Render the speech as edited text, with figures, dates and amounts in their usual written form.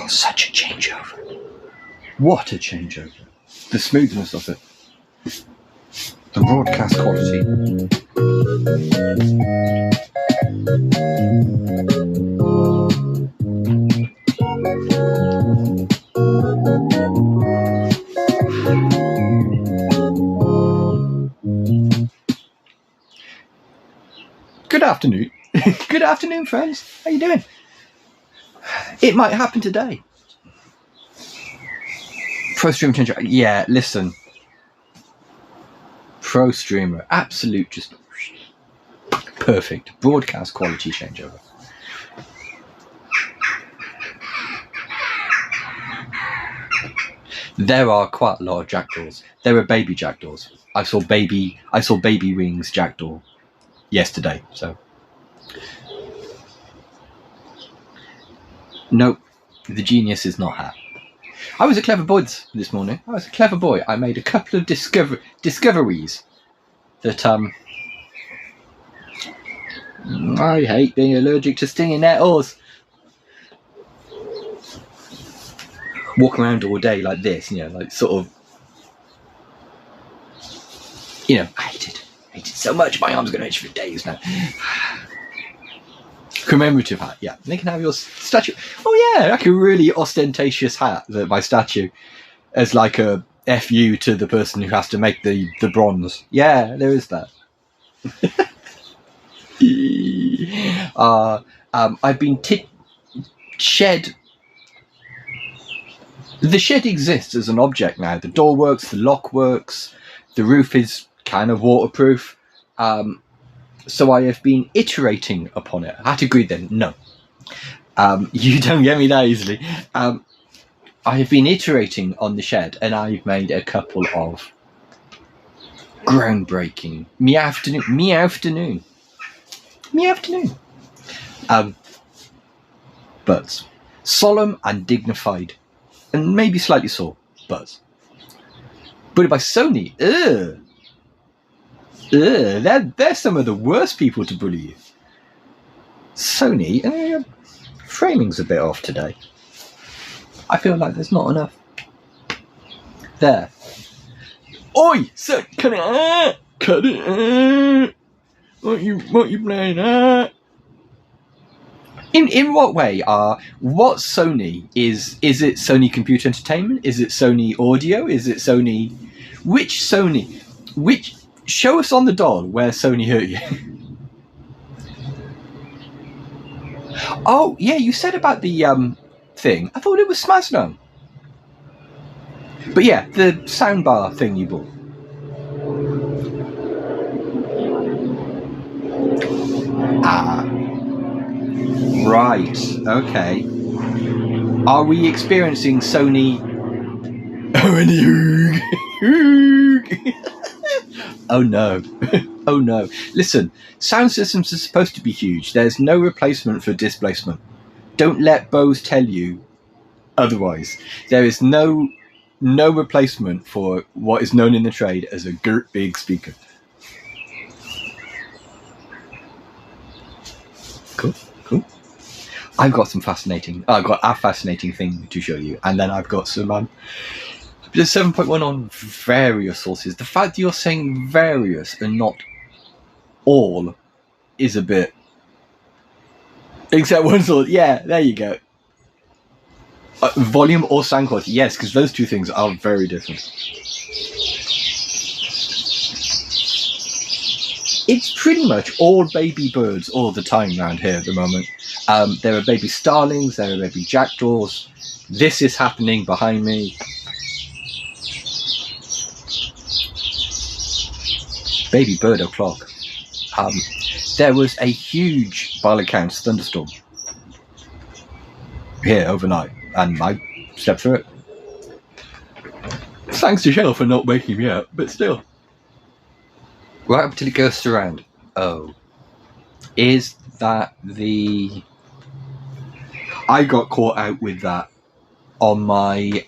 Such a changeover. What a changeover. The smoothness of it. The broadcast quality. Good afternoon. Good afternoon, friends. How you doing? It might happen today. Pro Streamer changeover. Yeah, listen. Pro Streamer. Absolute, just perfect. Broadcast quality changeover. There are quite a lot of jackdaws. There are baby jackdaws. I saw baby wings jackdaw yesterday, so. Nope, the genius is not hat. I was a clever boy this morning. I was a clever boy. I made a couple of discoveries that I hate being allergic to stinging nettles. Walk around all day like this, like sort of, I hate it so much. My arm's going to itch for days now. Commemorative hat, yeah. They can have your statue. Oh yeah, like a really ostentatious hat that my statue as like a FU to the person who has to make the bronze. Yeah, there is that. I've been shed. The shed exists as an object now. The door works, the lock works, the roof is kind of waterproof. So I have been iterating upon it. I had to agree then. No. You don't get me that easily. I have been iterating on the shed, and I've made a couple of groundbreaking me afternoon. But solemn and dignified, and maybe slightly sore, but bullied by Sony. They're some of the worst people to bully you. Sony, framing's a bit off today. I feel like there's not enough there. Oi, so cut it. What you playing at? In what way what Sony is it Sony Computer Entertainment? Is it Sony Audio? Is it Sony? Which Sony? Which? Show us on the doll where Sony hurt you. Oh yeah, you said about the thing. I thought it was Smashdome. But yeah, the soundbar thing you bought. Right. Okay. Are we experiencing Sony? Oh no. Oh no. Listen, sound systems are supposed to be huge. There's no replacement for displacement. Don't let Bose tell you otherwise. There is no replacement for what is known in the trade as a girt big speaker. Cool. I've got a fascinating thing to show you, and then I've got some there's 7.1 on various sources. The fact that you're saying various and not all is a bit. Except one source. Yeah, there you go. Volume or sound quality. Yes, because those two things are very different. It's pretty much all baby birds all the time around here at the moment. There are baby starlings, there are baby jackdaws. This is happening behind me. Baby bird o'clock. There was a huge, by all accounts, thunderstorm here overnight, and I slept through it. Thanks to Shell for not waking me up, but still. Right up till it goes around. Oh. Is that the... I got caught out with that on my